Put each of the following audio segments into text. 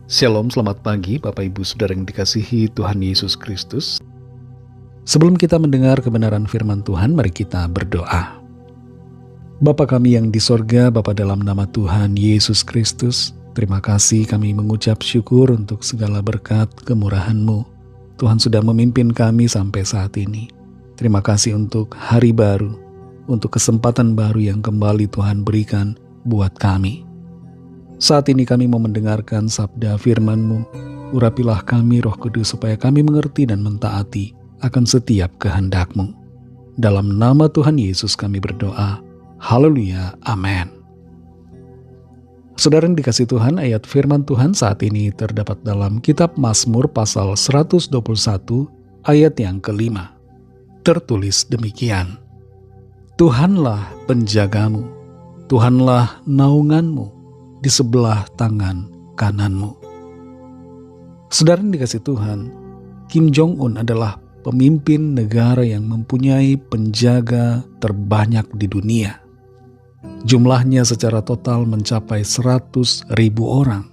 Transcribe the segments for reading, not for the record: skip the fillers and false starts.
Shalom, selamat pagi Bapak Ibu Saudara yang dikasihi Tuhan Yesus Kristus. Sebelum kita mendengar kebenaran firman Tuhan, mari kita berdoa. Bapa kami yang di sorga, Bapa dalam nama Tuhan Yesus Kristus, terima kasih kami mengucap syukur untuk segala berkat kemurahan-Mu. Tuhan sudah memimpin kami sampai saat ini. Terima kasih untuk hari baru, untuk kesempatan baru yang kembali Tuhan berikan buat kami. Saat ini kami mau mendengarkan sabda firman-Mu. Urapilah kami Roh Kudus supaya kami mengerti dan mentaati akan setiap kehendak-Mu. Dalam nama Tuhan Yesus kami berdoa. Haleluya. Amin. Saudara yang dikasih Tuhan, ayat firman Tuhan saat ini terdapat dalam kitab Mazmur pasal 121 ayat yang kelima. Tertulis demikian. Tuhanlah penjagamu, Tuhanlah naunganmu di sebelah tangan kananmu. Saudara yang dikasih Tuhan, Kim Jong-un adalah pemimpin negara yang mempunyai penjaga terbanyak di dunia. Jumlahnya secara total mencapai 100.000 orang.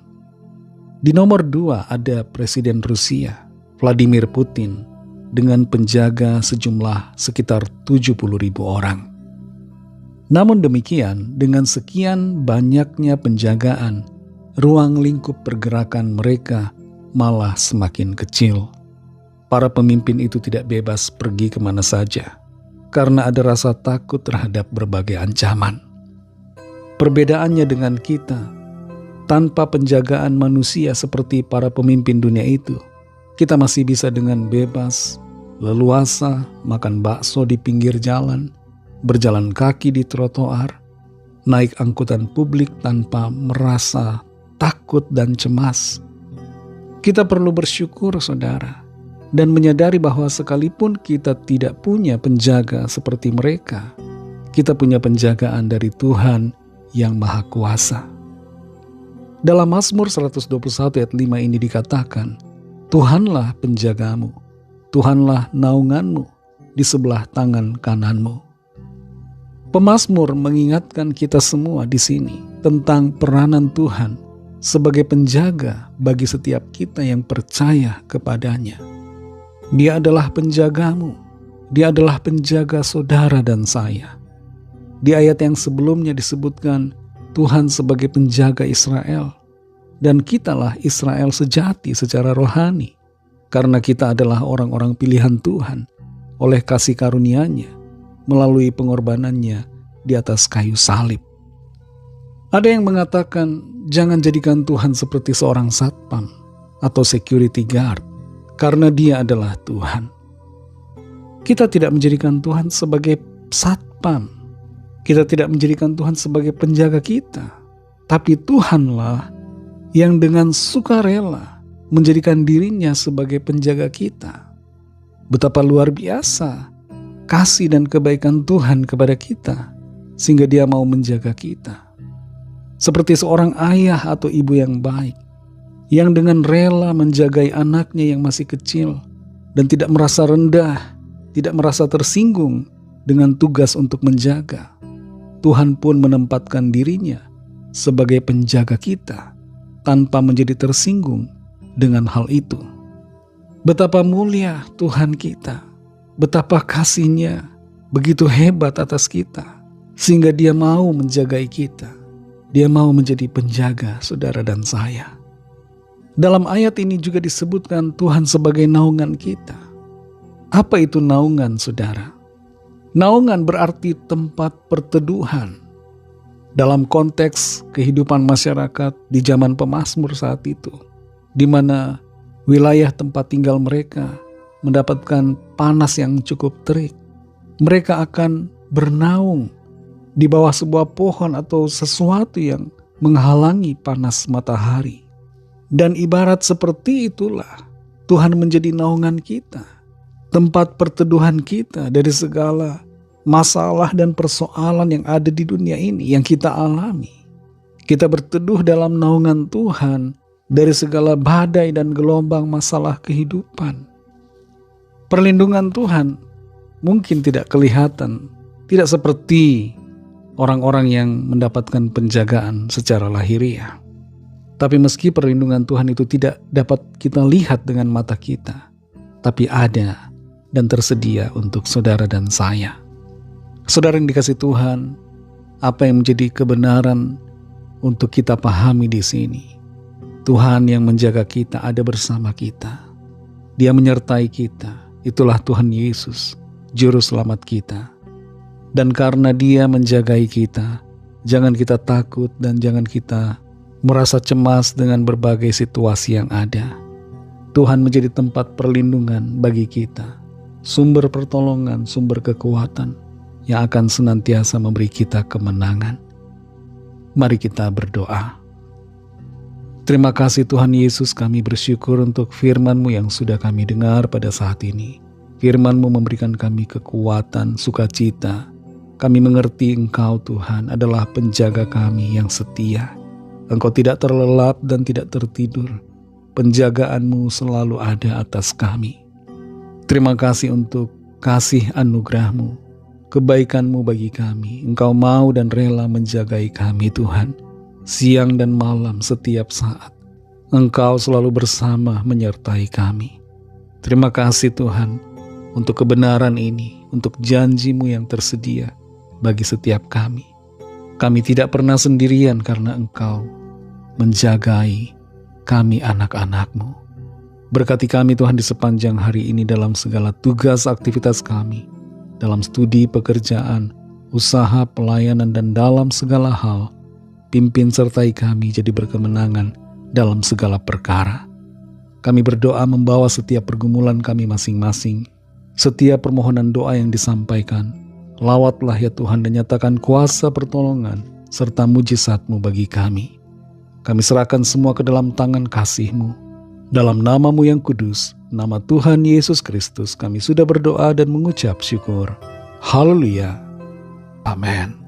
Di nomor 2 ada Presiden Rusia, Vladimir Putin, dengan penjaga sejumlah sekitar 70.000 orang. Namun demikian, dengan sekian banyaknya penjagaan, ruang lingkup pergerakan mereka malah semakin kecil. Para pemimpin itu tidak bebas pergi kemana saja, karena ada rasa takut terhadap berbagai ancaman. Perbedaannya dengan kita, tanpa penjagaan manusia seperti para pemimpin dunia itu, kita masih bisa dengan bebas, leluasa, makan bakso di pinggir jalan, berjalan kaki di trotoar, naik angkutan publik tanpa merasa takut dan cemas. Kita perlu bersyukur, saudara, dan menyadari bahwa sekalipun kita tidak punya penjaga seperti mereka, kita punya penjagaan dari Tuhan yang Maha Kuasa. Dalam Mazmur 121 ayat 5 ini dikatakan, Tuhanlah penjagamu, Tuhanlah naunganmu di sebelah tangan kananmu. Pemazmur mengingatkan kita semua di sini tentang peranan Tuhan sebagai penjaga bagi setiap kita yang percaya kepadanya. Dia adalah penjagamu, Dia adalah penjaga saudara dan saya. Di ayat yang sebelumnya disebutkan Tuhan sebagai penjaga Israel, dan kitalah Israel sejati secara rohani, karena kita adalah orang-orang pilihan Tuhan oleh kasih karunia-Nya melalui pengorbanannya di atas kayu salib. Ada yang mengatakan, jangan jadikan Tuhan seperti seorang satpam atau security guard, karena Dia adalah Tuhan. Kita tidak menjadikan Tuhan sebagai satpam. Kita tidak menjadikan Tuhan sebagai penjaga kita. Tapi Tuhanlah yang dengan sukarela menjadikan dirinya sebagai penjaga kita. Betapa luar biasa kasih dan kebaikan Tuhan kepada kita, sehingga Dia mau menjaga kita. Seperti seorang ayah atau ibu yang baik, yang dengan rela menjagai anaknya yang masih kecil, dan tidak merasa rendah, tidak merasa tersinggung dengan tugas untuk menjaga. Tuhan pun menempatkan dirinya sebagai penjaga kita, tanpa menjadi tersinggung dengan hal itu. Betapa mulia Tuhan kita, betapa kasih-Nya begitu hebat atas kita, sehingga Dia mau menjagai kita. Dia mau menjadi penjaga saudara dan saya. Dalam ayat ini juga disebutkan Tuhan sebagai naungan kita. Apa itu naungan, saudara? Naungan berarti tempat perteduhan. Dalam konteks kehidupan masyarakat di zaman pemazmur saat itu, di mana wilayah tempat tinggal mereka mendapatkan panas yang cukup terik, mereka akan bernaung di bawah sebuah pohon atau sesuatu yang menghalangi panas matahari. Dan ibarat seperti itulah Tuhan menjadi naungan kita, tempat perteduhan kita dari segala masalah dan persoalan yang ada di dunia ini yang kita alami. Kita berteduh dalam naungan Tuhan dari segala badai dan gelombang masalah kehidupan. Perlindungan Tuhan mungkin tidak kelihatan, tidak seperti orang-orang yang mendapatkan penjagaan secara lahiriah. Tapi meski perlindungan Tuhan itu tidak dapat kita lihat dengan mata kita, tapi ada dan tersedia untuk saudara dan saya. Saudara yang dikasihi Tuhan, apa yang menjadi kebenaran untuk kita pahami di sini? Tuhan yang menjaga kita ada bersama kita. Dia menyertai kita. Itulah Tuhan Yesus, Juru Selamat kita. Dan karena Dia menjagai kita, jangan kita takut dan jangan kita merasa cemas dengan berbagai situasi yang ada. Tuhan menjadi tempat perlindungan bagi kita, sumber pertolongan, sumber kekuatan yang akan senantiasa memberi kita kemenangan. Mari kita berdoa. Terima kasih Tuhan Yesus, kami bersyukur untuk firman-Mu yang sudah kami dengar pada saat ini. Firman-Mu memberikan kami kekuatan, sukacita. Kami mengerti Engkau Tuhan adalah penjaga kami yang setia. Engkau tidak terlelap dan tidak tertidur. Penjagaan-Mu selalu ada atas kami. Terima kasih untuk kasih anugerah-Mu, kebaikan-Mu bagi kami. Engkau mau dan rela menjagai kami Tuhan, siang dan malam setiap saat. Engkau selalu bersama menyertai kami. Terima kasih Tuhan untuk kebenaran ini, untuk janji-Mu yang tersedia bagi setiap kami. Kami tidak pernah sendirian karena Engkau menjagai kami anak-anak-Mu. Berkati kami Tuhan di sepanjang hari ini dalam segala tugas aktivitas kami, dalam studi, pekerjaan, usaha, pelayanan, dan dalam segala hal. Pimpin sertai kami jadi berkemenangan dalam segala perkara. Kami berdoa membawa setiap pergumulan kami masing-masing, setiap permohonan doa yang disampaikan. Lawatlah ya Tuhan dan nyatakan kuasa pertolongan serta mujizat-Mu bagi kami. Kami serahkan semua ke dalam tangan kasih-Mu. Dalam nama-Mu yang kudus, nama Tuhan Yesus Kristus, kami sudah berdoa dan mengucap syukur. Haleluya. Amin.